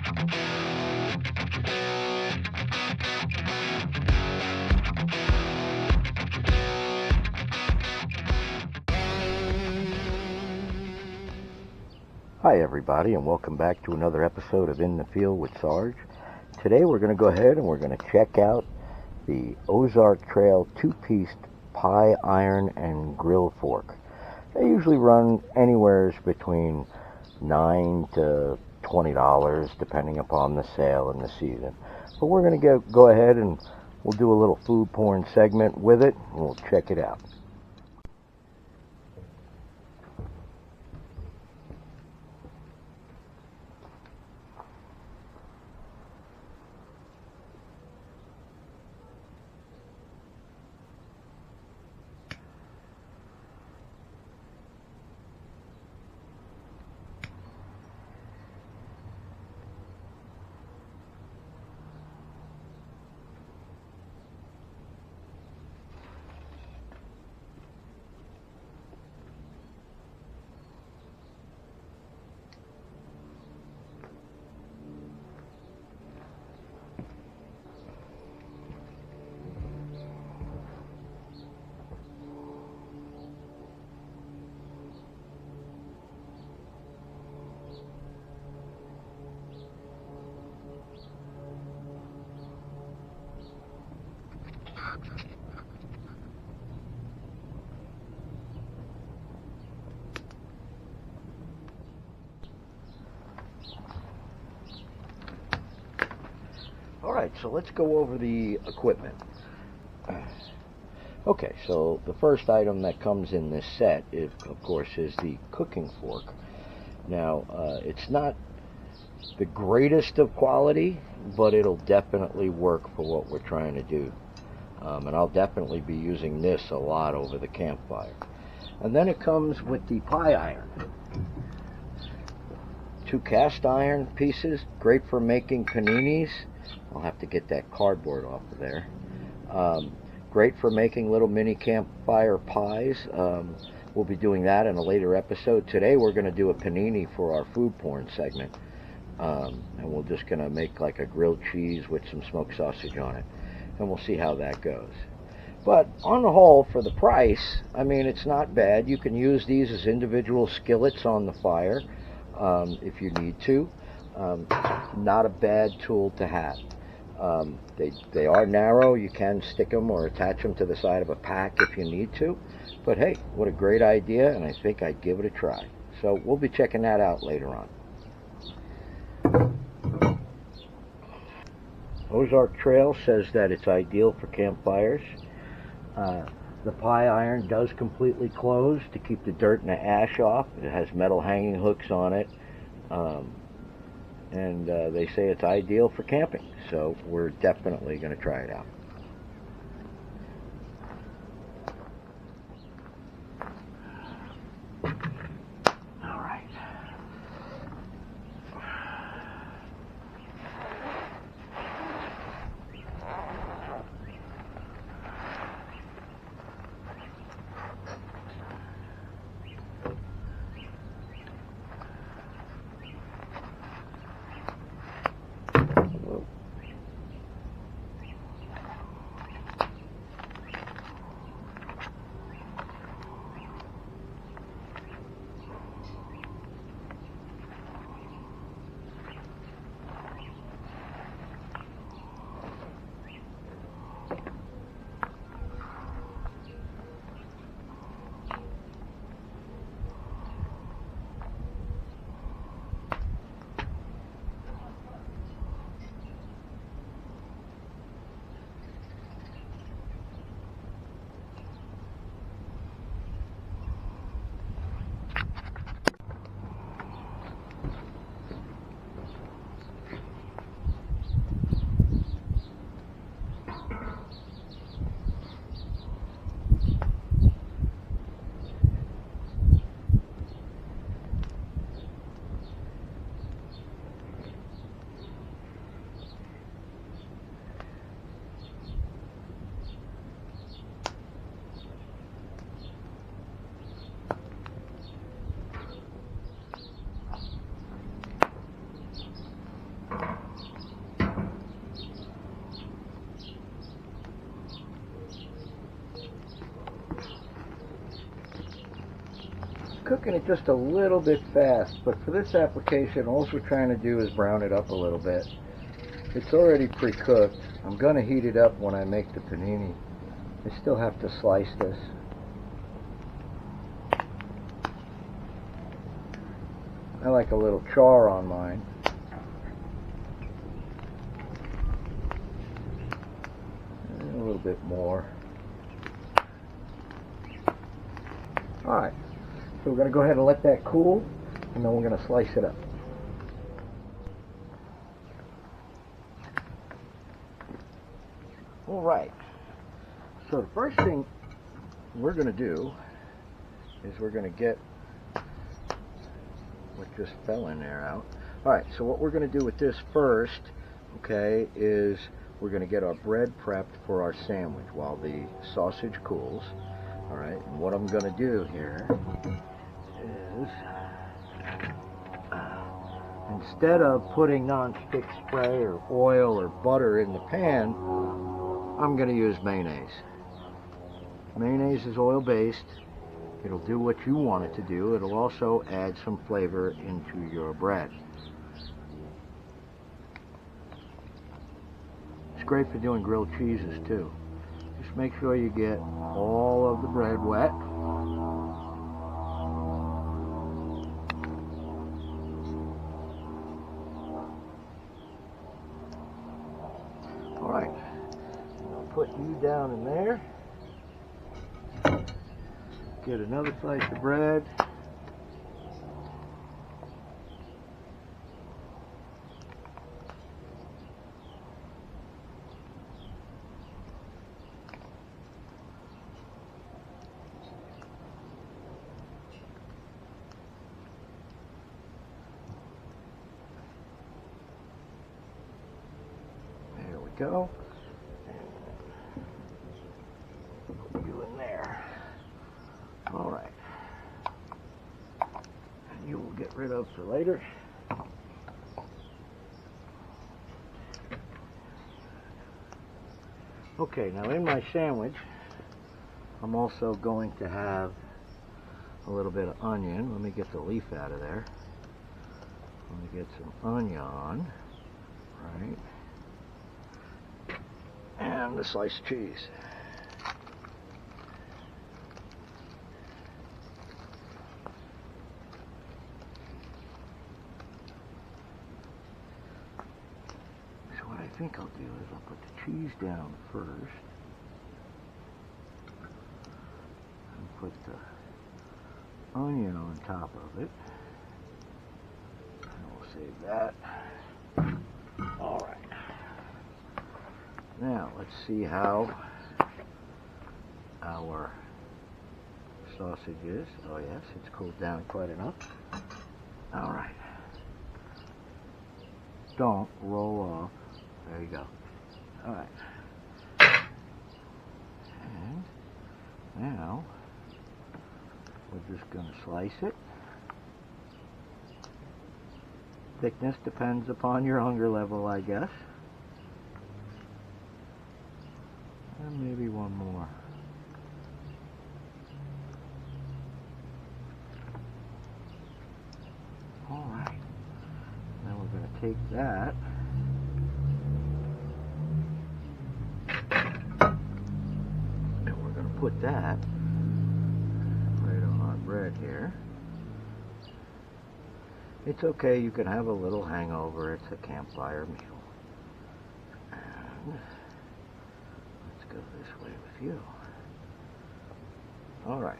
Hi everybody, and welcome back to another episode of In the Field with Sarge. Today we're going to go ahead and we're going to check out the Ozark Trail 2-piece pie iron and grill fork. They usually run anywhere between $9 to $20 depending upon the sale and the season. But we're going to go ahead and we'll do a little food porn segment with it and we'll check it out. Alright, so let's go over the equipment. Okay, so the first item that comes in this set, of course, is the cooking fork. Now, it's not the greatest of quality, but it'll definitely work for what we're trying to do. And I'll definitely be using this a lot over the campfire. And then it comes with the pie iron. 2 cast iron pieces, great for making paninis. I'll have to get that cardboard off of there. Great for making little mini campfire pies. We'll be doing that in a later episode. Today we're going to do a panini for our food porn segment. And we're just going to make like a grilled cheese with some smoked sausage on it. And we'll see how that goes. But on the whole, for the price, I mean, it's not bad. You can use these as individual skillets on the fire if you need to. Not a bad tool to have. They are narrow. You can stick them or attach them to the side of a pack if you need to. But hey, what a great idea, and I think I'd give it a try. So we'll be checking that out later on. Ozark Trail says that it's ideal for campfires. The pie iron does completely close to keep the dirt and the ash off. It has metal hanging hooks on it. And they say it's ideal for camping, so we're definitely going to try it out. All right. cooking it just a little bit fast, but for this application, all we're trying to do is brown it up a little bit. It's already pre-cooked. I'm going to heat it up when I make the panini. I still have to slice this. I like a little char on mine. And a little bit more. Alright, so we're going to go ahead and let that cool, and then we're going to slice it up. Alright, so the first thing we're going to do is we're going to get what just fell in there out. Alright, so what we're going to do with this first, okay, is we're going to get our bread prepped for our sandwich while the sausage cools. Alright, and what I'm going to do here is, instead of putting non-stick spray or oil or butter in the pan, I'm going to use mayonnaise. Mayonnaise is oil-based. It'll do what you want it to do. It'll also add some flavor into your bread. It's great for doing grilled cheeses too. Just make sure you get all of the bread wet. Alright, I'll put you down in there. Get another slice of bread. There we go. Put you in there. All right. And you will get rid of for later. Okay, now in my sandwich, I'm also going to have a little bit of onion. Let me get the leaf out of there. Let me get some onion, right? And the sliced cheese. So what I think I'll do is I'll put the cheese down first. And put the onion on top of it. And we'll save that. All right. Now, let's see how our sausage is. Oh yes, it's cooled down quite enough. All right. Don't roll off. There you go. All right. And now, we're just going to slice it. Thickness depends upon your hunger level, I guess. And maybe one more. All right. Now we're going to take that and we're going to put that right on our bread here. It's okay, you can have a little hangover. It's a campfire meal. And let's go this way with you. All right.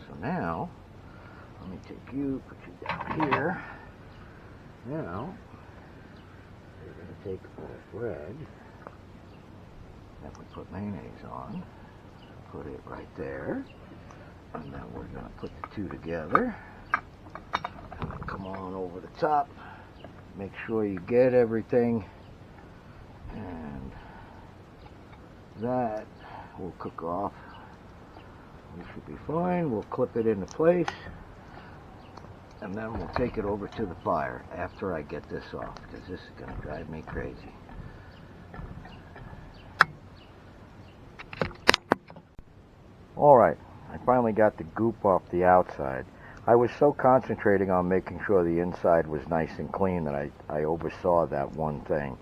So now, let me take you, put you down here. Now, we're going to take our bread that we put mayonnaise on, put it right there, and then we're going to put the two together. And then come on over the top. Make sure you get everything, and that will cook off. We should be fine. We'll clip it into place, and then we'll take it over to the fire after I get this off, because this is going to drive me crazy. Alright, I finally got the goop off the outside. I was so concentrating on making sure the inside was nice and clean that I oversaw that one thing.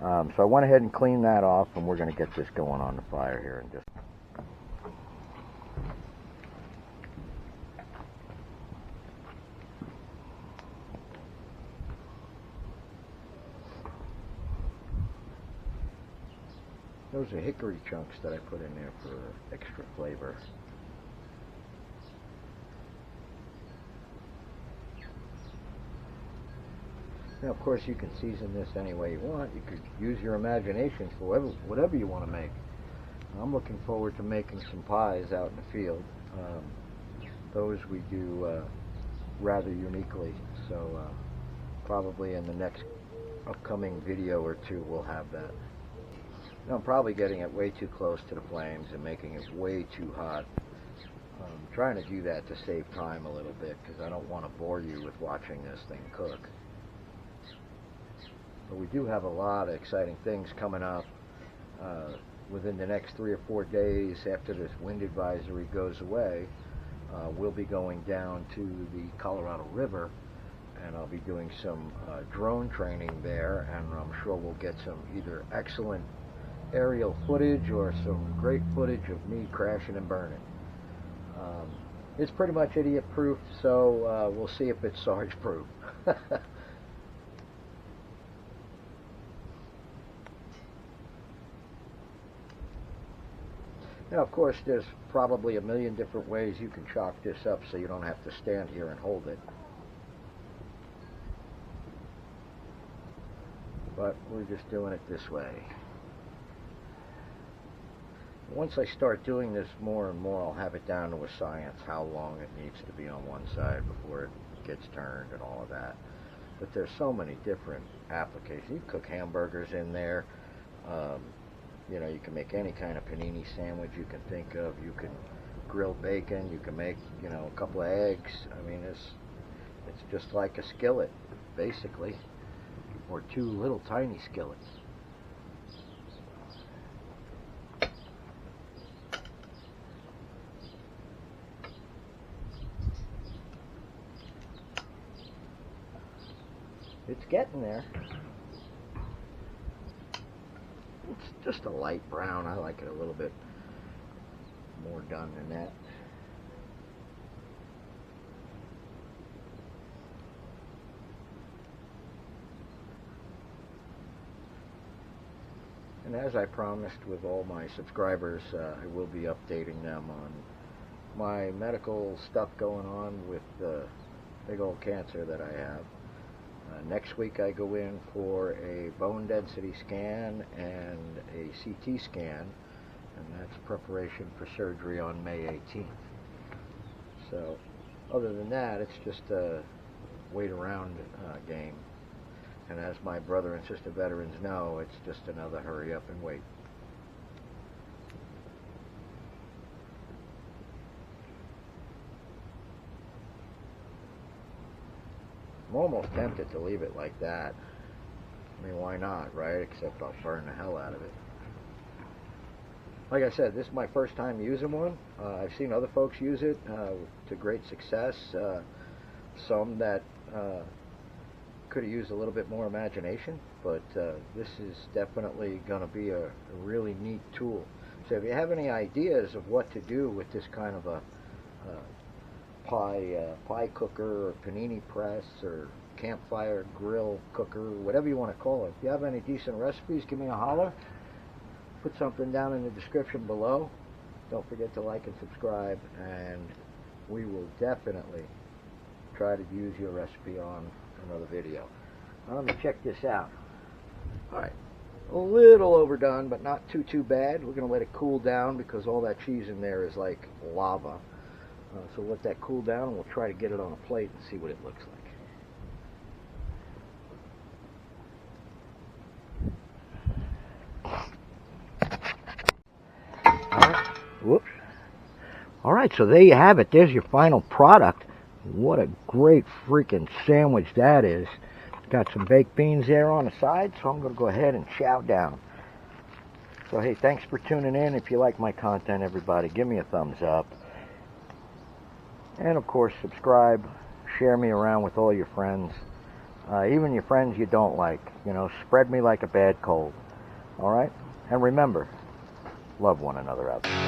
So I went ahead and cleaned that off, and we're going to get this going on the fire here in just. Those are hickory chunks that I put in there for extra flavor. Now, of course, you can season this any way you want. You could use your imagination for whatever you want to make. I'm looking forward to making some pies out in the field. Those we do rather uniquely, so probably in the next upcoming video or two we'll have that. Now, I'm probably getting it way too close to the flames and making it way too hot. I'm trying to do that to save time a little bit because I don't want to bore you with watching this thing cook. But we do have a lot of exciting things coming up within the next 3 or 4 days after this wind advisory goes away. We'll be going down to the Colorado River, and I'll be doing some drone training there, and I'm sure we'll get some either excellent aerial footage or some great footage of me crashing and burning. It's pretty much idiot proof, so we'll see if it's Sarge proof. Now, of course, there's probably a million different ways you can chalk this up so you don't have to stand here and hold it. But we're just doing it this way. Once I start doing this more and more, I'll have it down to a science how long it needs to be on one side before it gets turned and all of that. But there's so many different applications. You cook hamburgers in there. You know, you can make any kind of panini sandwich you can think of. You can grill bacon. You can make, you know, a couple of eggs. I mean, it's just like a skillet, basically, or 2 little tiny skillets. It's getting there. It's just a light brown. I like it a little bit more done than that. And as I promised with all my subscribers, I will be updating them on my medical stuff going on with the big old cancer that I have. Next week I go in for a bone density scan and a CT scan, and that's preparation for surgery on May 18th. So other than that, it's just a wait around game. And as my brother and sister veterans know, it's just another hurry up and wait. I'm almost tempted to leave it like that. I mean, why not, right? Except I'll burn the hell out of it. Like I said, this is my first time using one. I've seen other folks use it to great success. Some that could have used a little bit more imagination, but this is definitely going to be a really neat tool. So if you have any ideas of what to do with this kind of a pie cooker or panini press or campfire grill cooker, whatever you want to call it, if you have any decent recipes, give me a holler. Put something down in the description below. Don't forget to like and subscribe, and we will definitely try to use your recipe on another video. Now let me check this out. Alright, a little overdone, but not too bad. We're going to let it cool down because all that cheese in there is like lava. So we'll let that cool down, and we'll try to get it on a plate and see what it looks like. Alright, whoops. Alright, so there you have it. There's your final product. What a great freaking sandwich that is. Got some baked beans there on the side, so I'm going to go ahead and chow down. So hey, thanks for tuning in. If you like my content, everybody, give me a thumbs up. And of course, subscribe, share me around with all your friends, even your friends you don't like. You know, spread me like a bad cold. All right? And remember, love one another out there.